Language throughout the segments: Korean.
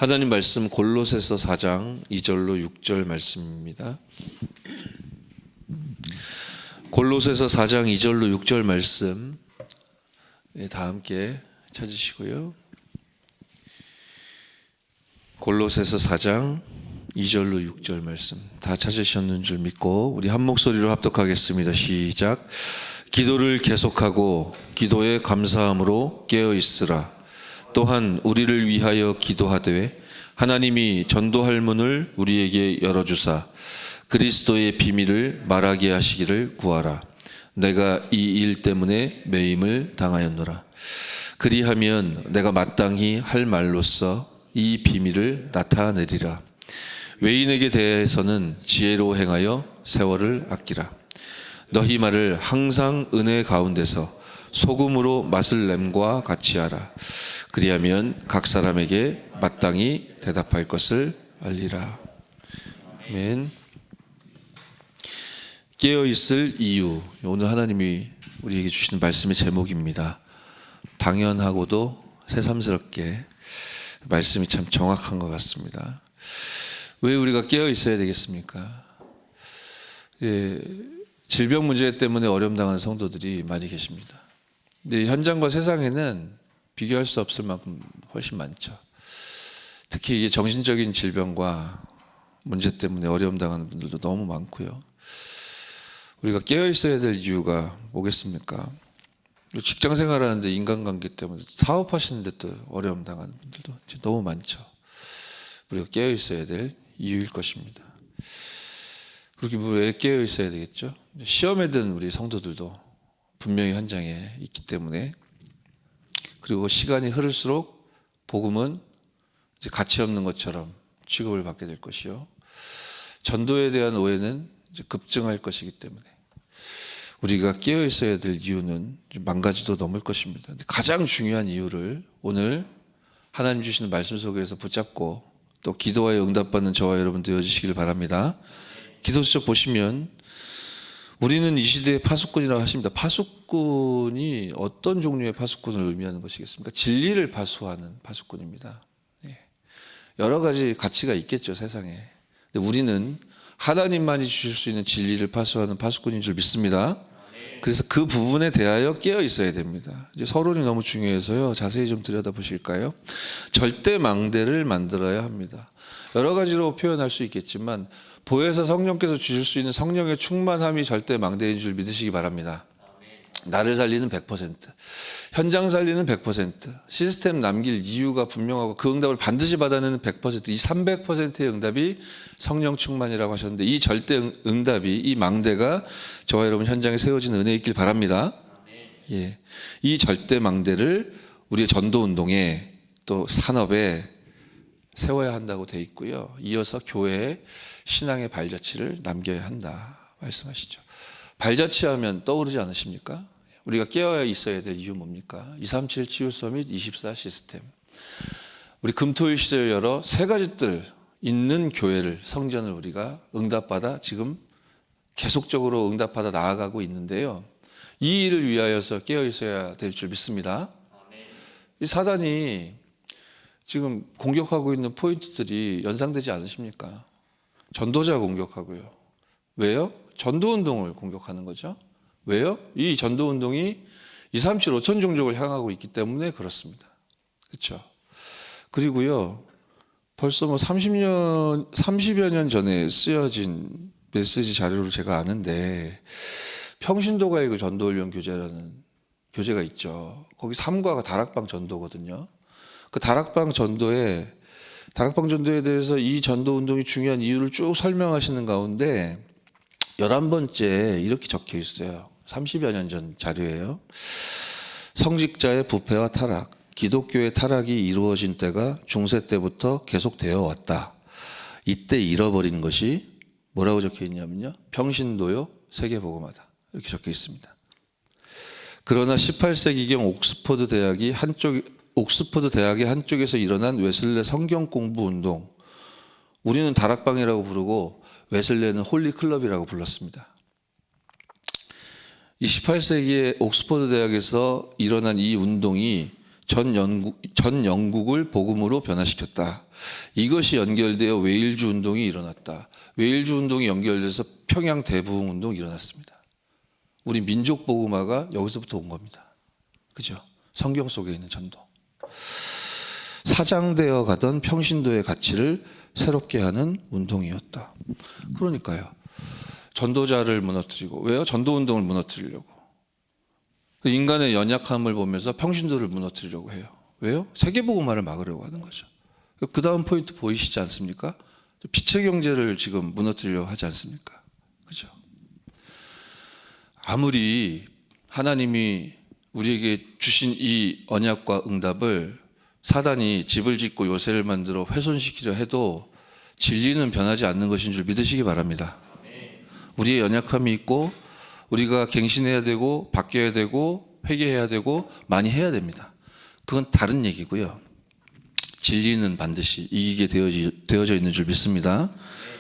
하나님 말씀 골로새서 4장 2절로 6절 말씀입니다. 골로새서 4장 2절로 6절 말씀 다 함께 찾으시고요. 골로새서 4장 2절로 6절 말씀 다 찾으셨는 줄 믿고 우리 한 목소리로 합독하겠습니다. 시작. 기도를 계속하고 기도에 감사함으로 깨어 있으라. 또한 우리를 위하여 기도하되 하나님이 전도할 문을 우리에게 열어주사 그리스도의 비밀을 말하게 하시기를 구하라. 내가 이 일 때문에 매임을 당하였노라. 그리하면 내가 마땅히 할 말로써 이 비밀을 나타내리라. 외인에게 대해서는 지혜로 행하여 세월을 아끼라. 너희 말을 항상 은혜 가운데서 소금으로 맛을 냄과 같이 하라. 그리하면 각 사람에게 마땅히 대답할 것을 알리라. 아멘. 깨어있을 이유, 오늘 하나님이 우리에게 주시는 말씀의 제목입니다. 당연하고도 새삼스럽게 말씀이 참 정확한 것 같습니다. 왜 우리가 깨어있어야 되겠습니까? 질병 문제 때문에 어려움 당하는 성도들이 많이 계십니다. 근데 현장과 세상에는 비교할 수 없을 만큼 훨씬 많죠. 특히 이게 정신적인 질병과 문제 때문에 어려움 당하는 분들도 너무 많고요. 우리가 깨어 있어야 될 이유가 뭐겠습니까? 직장 생활하는데 인간관계 때문에 사업하시는데 또 어려움 당하는 분들도 너무 많죠. 우리가 깨어 있어야 될 이유일 것입니다. 그렇게 왜 깨어 있어야 되겠죠? 시험에 든 우리 성도들도 분명히 현장에 있기 때문에, 그리고 시간이 흐를수록 복음은 이제 가치 없는 것처럼 취급을 받게 될 것이요, 전도에 대한 오해는 이제 급증할 것이기 때문에 우리가 깨어 있어야 될 이유는 만 가지도 넘을 것입니다. 근데 가장 중요한 이유를 오늘 하나님 주시는 말씀 속에서 붙잡고 또 기도하여 응답받는 저와 여러분 되어주시길 바랍니다. 기도수첩 보시면 우리는 이 시대의 파수꾼이라고 하십니다. 파수꾼이 어떤 종류의 파수꾼을 의미하는 것이겠습니까? 진리를 파수하는 파수꾼입니다. 여러 가지 가치가 있겠죠, 세상에. 근데 우리는 하나님만이 주실 수 있는 진리를 파수하는 파수꾼인 줄 믿습니다. 그래서 그 부분에 대하여 깨어 있어야 됩니다. 이제 서론이 너무 중요해서요, 자세히 좀 들여다보실까요? 절대 망대를 만들어야 합니다. 여러 가지로 표현할 수 있겠지만 보혜사 성령께서 주실 수 있는 성령의 충만함이 절대 망대인 줄 믿으시기 바랍니다. 나를 살리는 100%, 현장 살리는 100%, 시스템 남길 이유가 분명하고 그 응답을 반드시 받아내는 100%, 이 300%의 응답이 성령 충만이라고 하셨는데, 이 절대 응답이, 이 망대가 저와 여러분 현장에 세워진 은혜에 있길 바랍니다. 예, 이 절대 망대를 우리의 전도운동에 또 산업에 세워야 한다고 되어 있고요. 이어서 교회에 신앙의 발자취를 남겨야 한다 말씀하시죠. 발자취하면 떠오르지 않으십니까? 우리가 깨어 있어야 될 이유 뭡니까? 237 치유서 및 24 시스템. 우리 금토일 시대를 열어 세 가지들 있는 교회를, 성전을 우리가 응답받아 지금 계속적으로 응답받아 나아가고 있는데요. 이 일을 위하여서 깨어 있어야 될 줄 믿습니다. 이 사단이 지금 공격하고 있는 포인트들이 연상되지 않으십니까? 전도자 공격하고요. 왜요? 전도운동을 공격하는 거죠. 왜요? 이 전도운동이 237 5천 종족을 향하고 있기 때문에 그렇습니다. 그렇죠? 그리고요, 벌써 30여 년 전에 쓰여진 메시지 자료를 제가 아는데, 평신도가의 그 전도훈련 교재라는 교재가 있죠. 거기 3과가 다락방 전도거든요. 그 다락방 전도에 대해서 이 전도운동이 중요한 이유를 쭉 설명하시는 가운데 11번째 이렇게 적혀 있어요. 30여 년 전 자료예요. 성직자의 부패와 타락, 기독교의 타락이 이루어진 때가 중세 때부터 계속되어 왔다. 이때 잃어버린 것이 뭐라고 적혀 있냐면요, 평신도요 세계복음화다, 이렇게 적혀 있습니다. 그러나 18세기경 옥스퍼드 대학의 한쪽에서 일어난 웨슬레 성경 공부 운동, 우리는 다락방이라고 부르고 웨슬레는 홀리클럽이라고 불렀습니다. 이 18세기에 옥스퍼드 대학에서 일어난 이 운동이 전 영국을 복음으로 변화시켰다. 이것이 연결되어 웨일즈 운동이 일어났다. 웨일즈 운동이 연결돼서 평양 대부흥 운동이 일어났습니다. 우리 민족 복음화가 여기서부터 온 겁니다. 그죠? 성경 속에 있는 전도. 사장되어 가던 평신도의 가치를 새롭게 하는 운동이었다. 그러니까요. 전도자를 무너뜨리고, 왜요? 전도 운동을 무너뜨리려고. 인간의 연약함을 보면서 평신도를 무너뜨리려고 해요. 왜요? 세계복음화를 막으려고 하는 거죠. 그 다음 포인트 보이시지 않습니까? 빛의 경제를 지금 무너뜨리려고 하지 않습니까? 그죠? 아무리 하나님이 우리에게 주신 이 언약과 응답을 사단이 집을 짓고 요새를 만들어 훼손시키려 해도 진리는 변하지 않는 것인 줄 믿으시기 바랍니다. 우리의 연약함이 있고 우리가 갱신해야 되고 바뀌어야 되고 회개해야 되고 많이 해야 됩니다. 그건 다른 얘기고요. 진리는 반드시 이기게 되어져 있는 줄 믿습니다.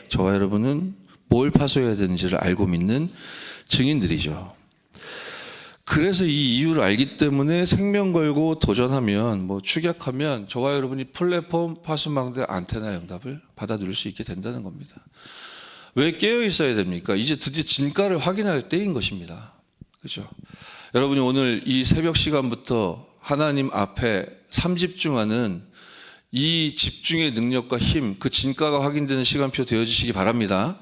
저와 여러분은 뭘 파쇄해야 되는지를 알고 믿는 증인들이죠. 그래서 이 이유를 알기 때문에 생명 걸고 도전하면, 축약하면 저와 여러분이 플랫폼, 파수망대, 안테나 응답을 받아들일 수 있게 된다는 겁니다. 왜 깨어 있어야 됩니까? 이제 드디어 진가를 확인할 때인 것입니다. 그렇죠? 여러분이 오늘 이 새벽 시간부터 하나님 앞에 삼집중하는 이 집중의 능력과 힘, 그 진가가 확인되는 시간표 되어주시기 바랍니다.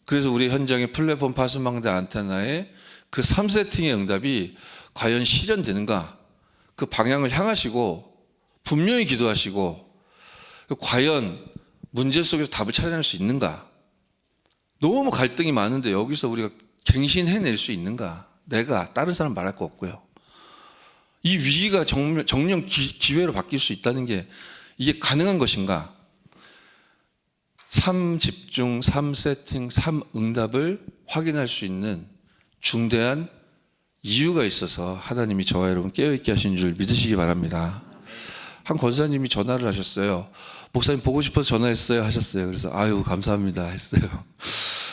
그래서 우리 현장의 플랫폼, 파수망대, 안테나에 그 3세팅의 응답이 과연 실현되는가? 그 방향을 향하시고 분명히 기도하시고 과연 문제 속에서 답을 찾아낼 수 있는가? 너무 갈등이 많은데 여기서 우리가 갱신해낼 수 있는가? 내가 다른 사람 말할 거 없고요. 이 위기가 정령 기회로 바뀔 수 있다는 게 이게 가능한 것인가? 3집중, 3세팅, 3응답을 확인할 수 있는 중대한 이유가 있어서 하나님이 저와 여러분 깨어있게 하신 줄 믿으시기 바랍니다. 한 권사님이 전화를 하셨어요. 목사님 보고 싶어서 전화했어요 하셨어요. 그래서 아유 감사합니다 했어요.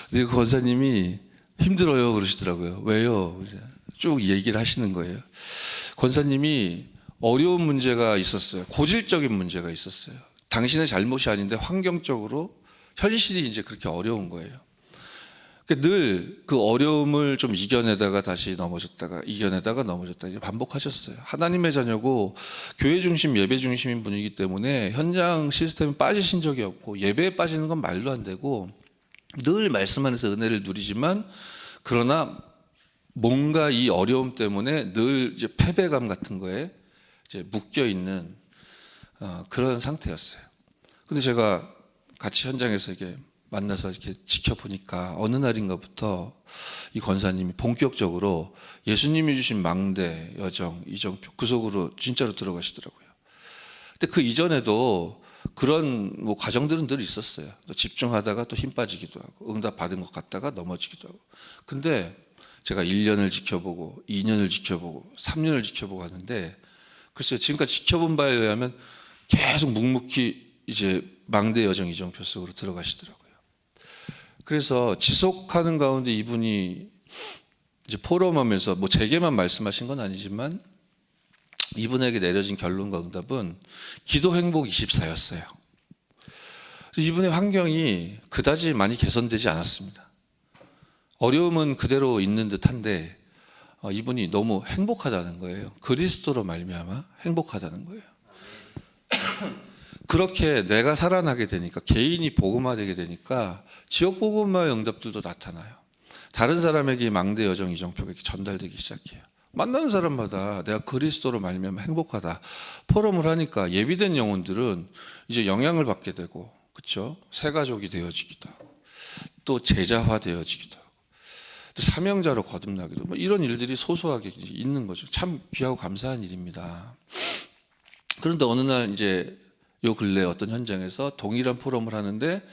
근데 그 권사님이 힘들어요 그러시더라고요. 왜요? 쭉 얘기를 하시는 거예요. 권사님이 어려운 문제가 있었어요. 고질적인 문제가 있었어요. 당신의 잘못이 아닌데 환경적으로 현실이 이제 그렇게 어려운 거예요. 늘 그 어려움을 좀 이겨내다가 다시 넘어졌다가 이겨내다가 넘어졌다가 반복하셨어요. 하나님의 자녀고 교회 중심 예배 중심인 분이기 때문에 현장 시스템에 빠지신 적이 없고 예배에 빠지는 건 말도 안 되고 늘 말씀 안에서 은혜를 누리지만 그러나 뭔가 이 어려움 때문에 늘 이제 패배감 같은 거에 이제 묶여 있는 그런 상태였어요. 근데 제가 같이 현장에서 이렇게 만나서 이렇게 지켜보니까 어느 날인가부터 이 권사님이 본격적으로 예수님이 주신 망대, 여정, 이정표 그 속으로 진짜로 들어가시더라고요. 근데 그 이전에도 그런 과정들은 늘 있었어요. 또 집중하다가 또 힘 빠지기도 하고 응답 받은 것 같다가 넘어지기도 하고. 근데 제가 1년을 지켜보고 2년을 지켜보고 3년을 지켜보고 하는데 글쎄요 지금까지 지켜본 바에 의하면 계속 묵묵히 이제 망대 여정 이정표 속으로 들어가시더라고요. 그래서 지속하는 가운데 이분이 이제 포럼하면서 제게만 말씀하신 건 아니지만 이분에게 내려진 결론과 응답은 기도 행복 24였어요. 이분의 환경이 그다지 많이 개선되지 않았습니다. 어려움은 그대로 있는 듯한데 이분이 너무 행복하다는 거예요. 그리스도로 말미암아 행복하다는 거예요. 그렇게 내가 살아나게 되니까 개인이 복음화되게 되니까 지역 복음화의 응답들도 나타나요. 다른 사람에게 망대 여정 이정표가 전달되기 시작해요. 만나는 사람마다 내가 그리스도로 말미암아 행복하다. 포럼을 하니까 예비된 영혼들은 이제 영향을 받게 되고, 그렇죠? 새 가족이 되어지기도 하고, 또 제자화 되어지기도 하고, 또 사명자로 거듭나기도 하고, 이런 일들이 소소하게 있는 거죠. 참 귀하고 감사한 일입니다. 그런데 어느 날 이제 요 근래 어떤 현장에서 동일한 포럼을 하는데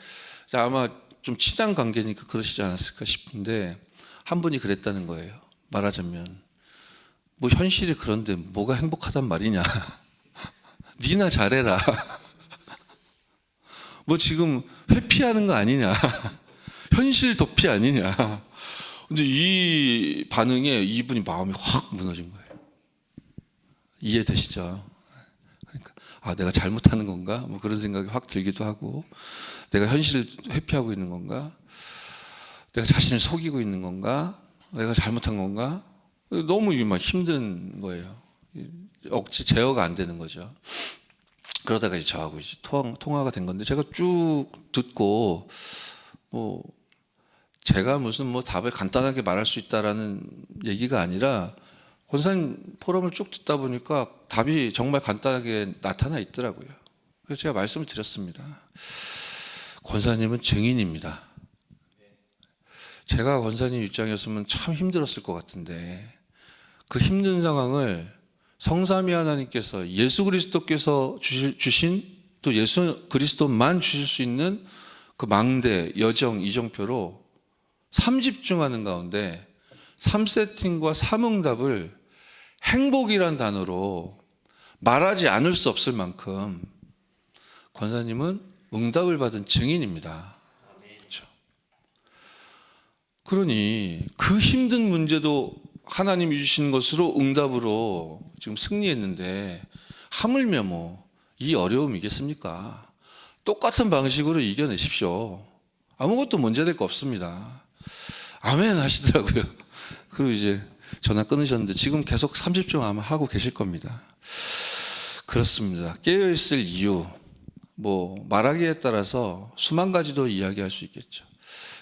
아마 좀 친한 관계니까 그러시지 않았을까 싶은데 한 분이 그랬다는 거예요. 말하자면 현실이 그런데 뭐가 행복하단 말이냐. 니나 잘해라. 지금 회피하는 거 아니냐. 현실 도피 아니냐. 근데 이 반응에 이분이 마음이 확 무너진 거예요. 이해되시죠? 그러니까 내가 잘못하는 건가? 뭐 그런 생각이 확 들기도 하고, 내가 현실을 회피하고 있는 건가? 내가 자신을 속이고 있는 건가? 내가 잘못한 건가? 너무 막 힘든 거예요. 억지 제어가 안 되는 거죠. 그러다가 이제 저하고 이제 통화가 된 건데, 제가 쭉 듣고 뭐 제가 무슨 뭐 답을 간단하게 말할 수 있다라는 얘기가 아니라, 권사님 포럼을 쭉 듣다 보니까 답이 정말 간단하게 나타나 있더라고요. 그래서 제가 말씀을 드렸습니다. 권사님은 증인입니다. 제가 권사님 입장이었으면 참 힘들었을 것 같은데, 그 힘든 상황을 성삼위 하나님께서, 예수 그리스도께서 주신, 또 예수 그리스도만 주실 수 있는 그 망대, 여정, 이정표로 3집중하는 가운데 3세팅과 3응답을 행복이란 단어로 말하지 않을 수 없을 만큼 권사님은 응답을 받은 증인입니다. 그렇죠? 그러니 그 힘든 문제도 하나님이 주신 것으로 응답으로 지금 승리했는데, 하물며 뭐 이 어려움이겠습니까? 똑같은 방식으로 이겨내십시오. 아무것도 문제될 거 없습니다. 아멘 하시더라고요. 그리고 이제 전화 끊으셨는데 지금 계속 30중 아마 하고 계실 겁니다. 그렇습니다. 깨어있을 이유, 뭐 말하기에 따라서 수만 가지도 이야기할 수 있겠죠.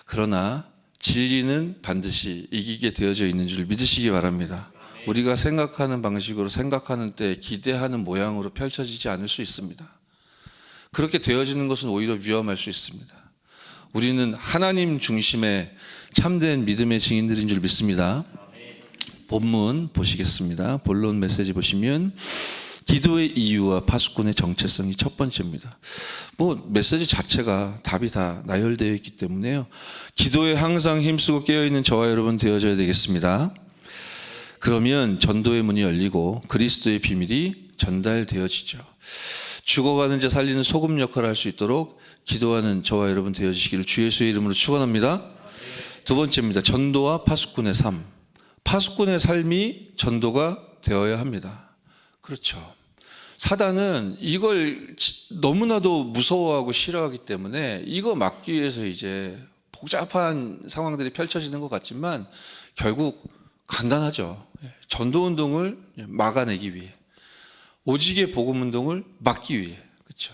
그러나 진리는 반드시 이기게 되어져 있는 줄 믿으시기 바랍니다. 우리가 생각하는 방식으로, 생각하는 때 기대하는 모양으로 펼쳐지지 않을 수 있습니다. 그렇게 되어지는 것은 오히려 위험할 수 있습니다. 우리는 하나님 중심의 참된 믿음의 증인들인 줄 믿습니다. 본문 보시겠습니다. 본론 메시지 보시면 기도의 이유와 파수꾼의 정체성이 첫 번째입니다. 뭐 메시지 자체가 답이 다 나열되어 있기 때문에요. 기도에 항상 힘쓰고 깨어있는 저와 여러분 되어져야 되겠습니다. 그러면 전도의 문이 열리고 그리스도의 비밀이 전달되어지죠. 죽어가는 자 살리는 소금 역할을 할 수 있도록 기도하는 저와 여러분 되어지시기를 주 예수의 이름으로 축원합니다. 두 번째입니다. 전도와 파수꾼의 삶. 파수꾼의 삶이 전도가 되어야 합니다. 그렇죠. 사단은 이걸 너무나도 무서워하고 싫어하기 때문에 이거 막기 위해서 이제 복잡한 상황들이 펼쳐지는 것 같지만 결국 간단하죠. 전도운동을 막아내기 위해, 오직의 복음운동을 막기 위해. 그렇죠.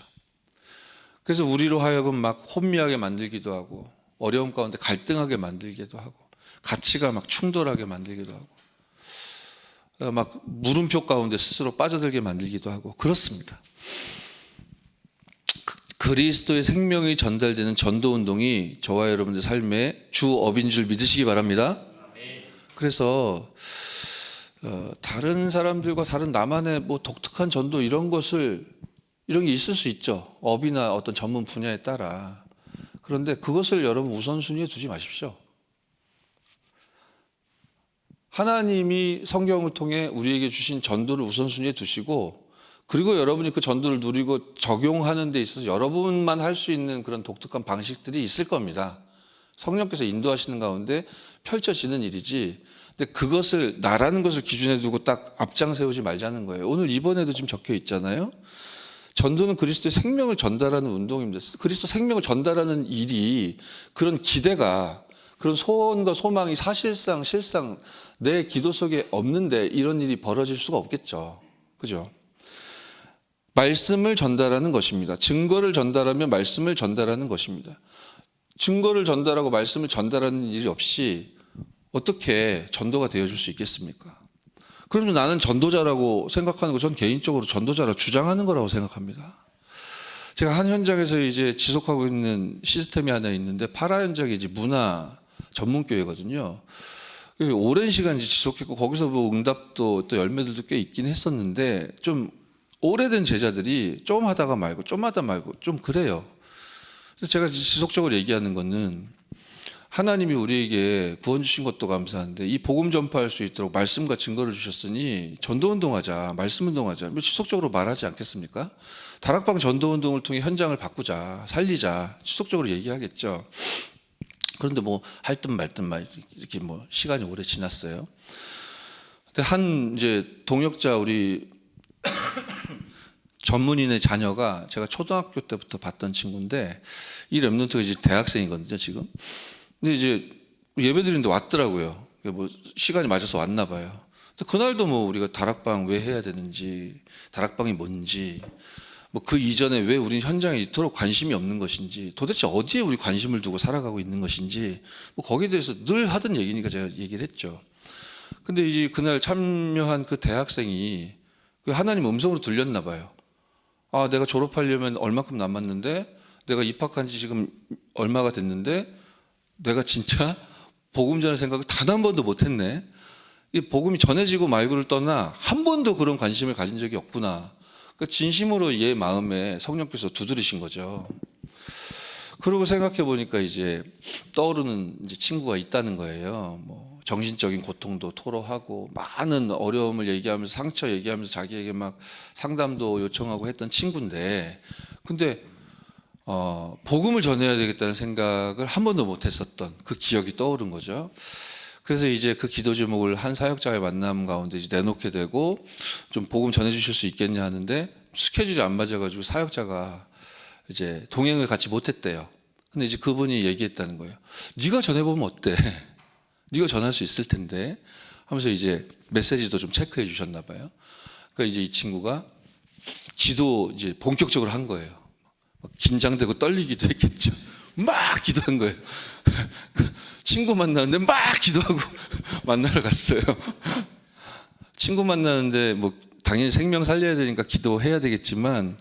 그래서 우리로 하여금 막 혼미하게 만들기도 하고, 어려움 가운데 갈등하게 만들기도 하고, 가치가 막 충돌하게 만들기도 하고, 막 물음표 가운데 스스로 빠져들게 만들기도 하고 그렇습니다. 그리스도의 생명이 전달되는 전도운동이 저와 여러분들 삶의 주업인 줄 믿으시기 바랍니다. 그래서 다른 사람들과 다른 나만의 뭐 독특한 전도 이런 게 있을 수 있죠. 업이나 어떤 전문 분야에 따라. 그런데 그것을 여러분 우선순위에 두지 마십시오. 하나님이 성경을 통해 우리에게 주신 전도를 우선순위에 두시고, 그리고 여러분이 그 전도를 누리고 적용하는 데 있어서 여러분만 할 수 있는 그런 독특한 방식들이 있을 겁니다. 성령께서 인도하시는 가운데 펼쳐지는 일이지, 근데 그것을 나라는 것을 기준에 두고 딱 앞장 세우지 말자는 거예요. 오늘 이번에도 지금 적혀 있잖아요. 전도는 그리스도의 생명을 전달하는 운동입니다. 그리스도 생명을 전달하는 일이, 그런 기대가, 그런 소원과 소망이 사실상 실상 내 기도 속에 없는데 이런 일이 벌어질 수가 없겠죠. 그죠? 말씀을 전달하는 것입니다. 증거를 전달하면 말씀을 전달하는 것입니다. 증거를 전달하고 말씀을 전달하는 일이 없이 어떻게 전도가 되어줄 수 있겠습니까? 그러면 나는 전도자라고 생각하는 거, 전 개인적으로 전도자라 주장하는 거라고 생각합니다. 제가 한 현장에서 이제 지속하고 있는 시스템이 하나 있는데, 파라 현장이 이제 문화 전문교회거든요. 오랜 시간 이제 지속했고, 거기서 뭐 응답도 또 열매들도 꽤 있긴 했었는데, 좀 오래된 제자들이 좀 하다가 말고, 좀 하다 말고, 좀 그래요. 그래서 제가 지속적으로 얘기하는 거는, 하나님이 우리에게 구원 주신 것도 감사한데 이 복음 전파할 수 있도록 말씀과 증거를 주셨으니 전도운동하자, 말씀운동하자, 지속적으로 말하지 않겠습니까? 다락방 전도운동을 통해 현장을 바꾸자, 살리자, 지속적으로 얘기하겠죠. 그런데 뭐 할 듯 말 듯 말 이렇게 뭐 시간이 오래 지났어요. 근데 한 이제 동역자, 우리 전문인의 자녀가 제가 초등학교 때부터 봤던 친구인데 이 랩런트가 이제 대학생이거든요 지금. 근데 이제 예배 드리는데 왔더라고요. 뭐 시간이 맞아서 왔나 봐요. 근데 그날도 뭐 우리가 다락방 왜 해야 되는지, 다락방이 뭔지, 뭐 그 이전에 왜 우리는 현장에 이토록 관심이 없는 것인지, 도대체 어디에 우리 관심을 두고 살아가고 있는 것인지, 뭐 거기에 대해서 늘 하던 얘기니까 제가 얘기를 했죠. 근데 이제 그날 참여한 그 대학생이 그 하나님 음성으로 들렸나 봐요. 아, 내가 졸업하려면 얼마큼 남았는데, 내가 입학한 지 지금 얼마가 됐는데, 내가 진짜 복음 전할 생각을 단 한 번도 못 했네. 이 복음이 전해지고 말고를 떠나 한 번도 그런 관심을 가진 적이 없구나. 그러니까 진심으로 얘 마음에 성령께서 두드리신 거죠. 그러고 생각해 보니까 이제 떠오르는 이제 친구가 있다는 거예요. 뭐 정신적인 고통도 토로하고 많은 어려움을 얘기하면서 상처 얘기하면서 자기에게 막 상담도 요청하고 했던 친구인데, 근데 복음을 전해야 되겠다는 생각을 한 번도 못 했었던 그 기억이 떠오른 거죠. 그래서 이제 그 기도 제목을 한 사역자의 만남 가운데 이제 내놓게 되고, 좀 복음 전해 주실 수 있겠냐 하는데 스케줄이 안 맞아가지고 사역자가 이제 동행을 같이 못했대요. 근데 이제 그분이 얘기했다는 거예요. 네가 전해보면 어때? 네가 전할 수 있을 텐데 하면서 이제 메시지도 좀 체크해 주셨나 봐요. 그러니까 이제 이 친구가 기도 이제 본격적으로 한 거예요. 긴장되고 떨리기도 했겠죠. 막 기도한 거예요. 친구 만나는데 막 기도하고 만나러 갔어요. 친구 만나는데 뭐 당연히 생명 살려야 되니까 기도해야 되겠지만,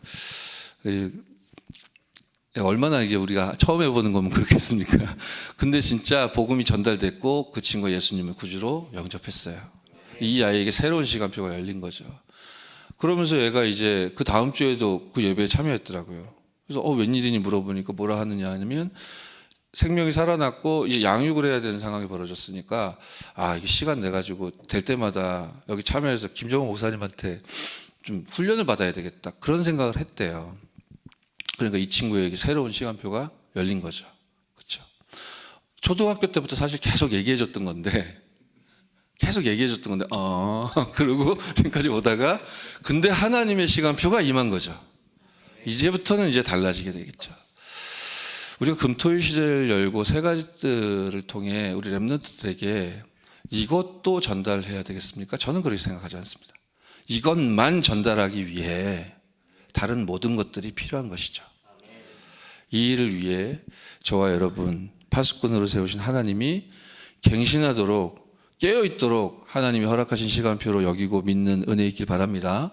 얼마나 이제 우리가 처음 해보는 거면 그렇겠습니까? 근데 진짜 복음이 전달됐고 그 친구가 예수님을 구주로 영접했어요. 이 아이에게 새로운 시간표가 열린 거죠. 그러면서 얘가 이제 그 다음 주에도 그 예배에 참여했더라고요. 그래서 웬일이니 물어보니까 뭐라 하느냐 하면, 생명이 살아났고 이제 양육을 해야 되는 상황이 벌어졌으니까, 이게 시간 내 가지고 될 때마다 여기 참여해서 김정은 목사님한테 좀 훈련을 받아야 되겠다, 그런 생각을 했대요. 그러니까 이 친구에게 새로운 시간표가 열린 거죠. 그렇죠? 초등학교 때부터 사실 계속 얘기해줬던 건데, 그러고 지금까지 오다가, 근데 하나님의 시간표가 임한 거죠. 이제부터는 이제 달라지게 되겠죠. 우리가 금토일 시대를 열고 세 가지들을 통해 우리 렘넌트들에게 이것도 전달해야 되겠습니까? 저는 그렇게 생각하지 않습니다. 이것만 전달하기 위해 다른 모든 것들이 필요한 것이죠. 이 일을 위해 저와 여러분 파수꾼으로 세우신 하나님이 갱신하도록, 깨어있도록 하나님이 허락하신 시간표로 여기고 믿는 은혜 있길 바랍니다.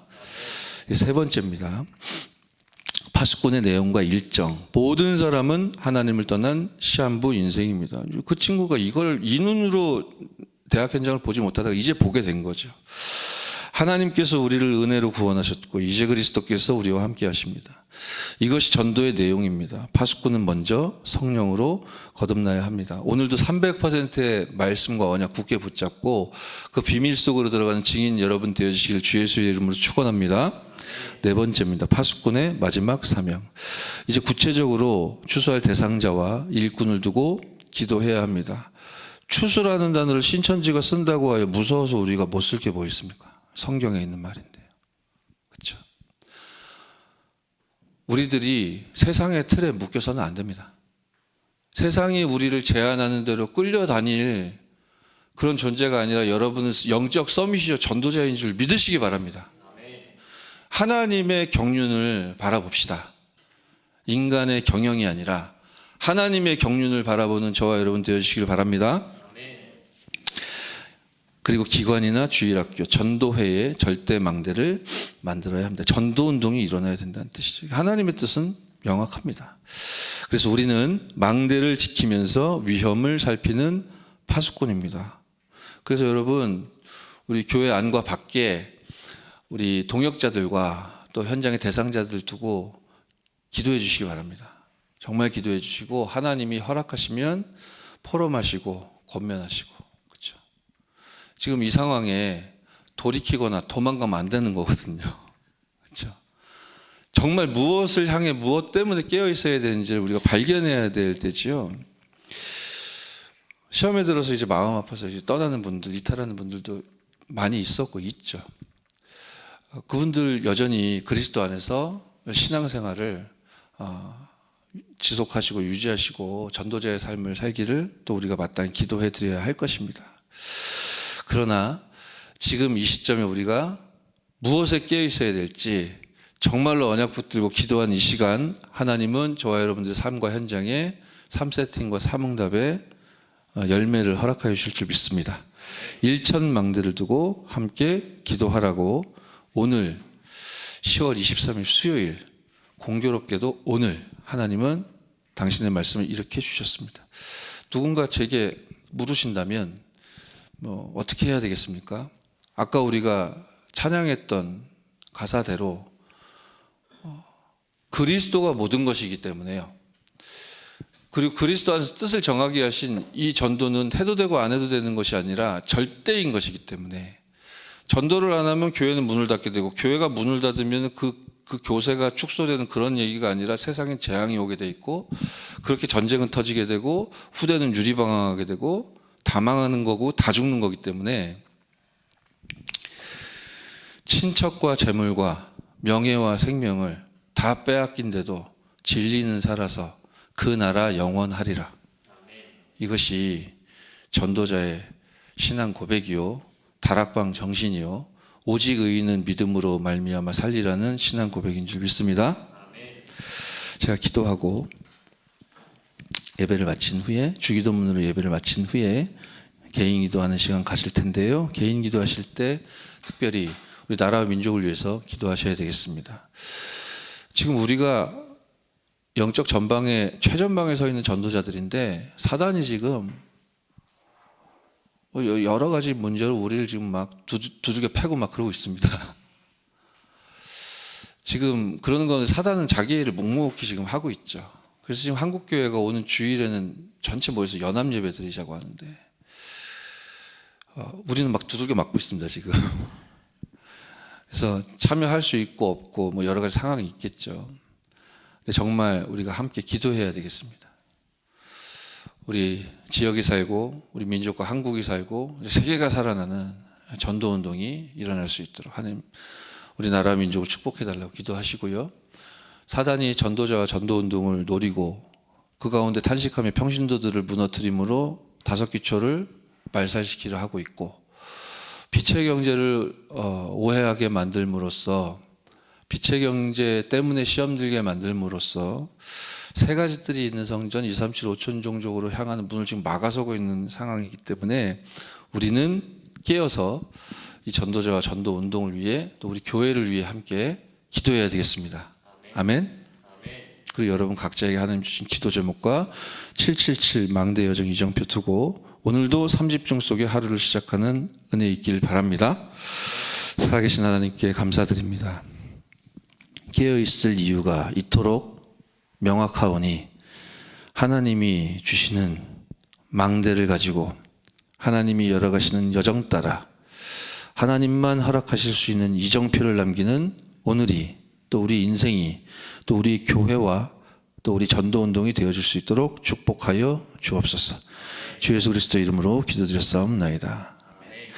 세 번째입니다. 파수꾼의 내용과 일정. 모든 사람은 하나님을 떠난 시한부 인생입니다. 그 친구가 이걸 이 눈으로 대학 현장을 보지 못하다가 이제 보게 된 거죠. 하나님께서 우리를 은혜로 구원하셨고 이제 그리스도께서 우리와 함께 하십니다. 이것이 전도의 내용입니다. 파수꾼은 먼저 성령으로 거듭나야 합니다. 오늘도 300%의 말씀과 언약 굳게 붙잡고 그 비밀 속으로 들어가는 증인 여러분 되어주시길 주 예수의 이름으로 축원합니다. 네 번째입니다. 파수꾼의 마지막 사명. 이제 구체적으로 추수할 대상자와 일꾼을 두고 기도해야 합니다. 추수라는 단어를 신천지가 쓴다고 하여 무서워서 우리가 못 쓸 게 뭐 있습니까? 성경에 있는 말인데요. 그렇죠? 우리들이 세상의 틀에 묶여서는 안 됩니다. 세상이 우리를 제한하는 대로 끌려다닐 그런 존재가 아니라 여러분은 영적 서밋이요 전도자인 줄 믿으시기 바랍니다. 하나님의 경륜을 바라봅시다. 인간의 경영이 아니라 하나님의 경륜을 바라보는 저와 여러분 되어주시길 바랍니다. 그리고 기관이나 주일학교, 전도회에 절대 망대를 만들어야 합니다. 전도운동이 일어나야 된다는 뜻이죠. 하나님의 뜻은 명확합니다. 그래서 우리는 망대를 지키면서 위험을 살피는 파수꾼입니다. 그래서 여러분, 우리 교회 안과 밖에 우리 동역자들과 또 현장의 대상자들 두고 기도해 주시기 바랍니다. 정말 기도해 주시고 하나님이 허락하시면 포럼하시고 권면하시고. 그렇죠? 지금 이 상황에 돌이키거나 도망가면 안 되는 거거든요. 그렇죠? 정말 무엇을 향해 무엇 때문에 깨어 있어야 되는지를 우리가 발견해야 될 때지요. 시험에 들어서 이제 마음 아파서 이제 떠나는 분들, 이탈하는 분들도 많이 있었고 있죠. 그분들 여전히 그리스도 안에서 신앙생활을 지속하시고 유지하시고 전도자의 삶을 살기를 또 우리가 마땅히 기도해 드려야 할 것입니다. 그러나 지금 이 시점에 우리가 무엇에 깨어 있어야 될지 정말로 언약 붙들고 기도한 이 시간, 하나님은 저와 여러분들의 삶과 현장에 3세팅과 3응답의 열매를 허락하여 주실 줄 믿습니다. 일천망대를 두고 함께 기도하라고 오늘 10월 23일 수요일 공교롭게도 오늘 하나님은 당신의 말씀을 이렇게 주셨습니다. 누군가 제게 물으신다면 어떻게 해야 되겠습니까? 아까 우리가 찬양했던 가사대로 그리스도가 모든 것이기 때문에요. 그리고 그리스도 안에서 뜻을 정하게 하신 이 전도는 해도 되고 안 해도 되는 것이 아니라 절대인 것이기 때문에 전도를 안 하면 교회는 문을 닫게 되고 교회가 문을 닫으면 그 교세가 축소되는 그런 얘기가 아니라 세상에 재앙이 오게 돼 있고 그렇게 전쟁은 터지게 되고 후대는 유리방황하게 되고 다 망하는 거고 다 죽는 거기 때문에 친척과 재물과 명예와 생명을 다 빼앗긴데도 진리는 살아서 그 나라 영원하리라. 이것이 전도자의 신앙 고백이요 다락방 정신이요 오직 의인은 믿음으로 말미암아 살리라는 신앙 고백인 줄 믿습니다. 제가 기도하고 예배를 마친 후에 주기도문으로 예배를 마친 후에 개인 기도하는 시간 가실 텐데요. 개인 기도하실 때 특별히 우리 나라와 민족을 위해서 기도하셔야 되겠습니다. 지금 우리가 영적 전방에 최전방에 서 있는 전도자들인데 사단이 지금 여러 가지 문제로 우리를 지금 막 두들겨 패고 막 그러고 있습니다. 지금 그러는 건 사단은 자기 일을 묵묵히 지금 하고 있죠. 그래서 지금 한국교회가 오는 주일에는 전체 모여서 연합 예배 드리자고 하는데 우리는 막 두들겨 맞고 있습니다 지금. 그래서 참여할 수 있고 없고 뭐 여러 가지 상황이 있겠죠. 근데 정말 우리가 함께 기도해야 되겠습니다. 우리 지역이 살고 우리 민족과 한국이 살고 세계가 살아나는 전도운동이 일어날 수 있도록 하나님 우리나라 민족을 축복해달라고 기도하시고요. 사단이 전도자와 전도운동을 노리고 그 가운데 탄식하며 평신도들을 무너뜨림으로 다섯 기초를 말살시키려 하고 있고 빛의 경제를 오해하게 만들므로써 빛의 경제 때문에 시험 들게 만들므로써 세 가지들이 있는 성전 2, 3, 7, 5천 종족으로 향하는 문을 지금 막아서고 있는 상황이기 때문에 우리는 깨어서 이 전도자와 전도 운동을 위해 또 우리 교회를 위해 함께 기도해야 되겠습니다. 아멘. 그리고 여러분 각자에게 하나님 주신 기도 제목과 777 망대 여정 이정표 두고 오늘도 30중 속의 하루를 시작하는 은혜 있길 바랍니다. 살아계신 하나님께 감사드립니다. 깨어있을 이유가 이토록 명확하오니 하나님이 주시는 망대를 가지고 하나님이 열어가시는 여정 따라 하나님만 허락하실 수 있는 이정표를 남기는 오늘이 또 우리 인생이 또 우리 교회와 또 우리 전도운동이 되어줄 수 있도록 축복하여 주옵소서. 주 예수 그리스도 이름으로 기도드렸사옵나이다.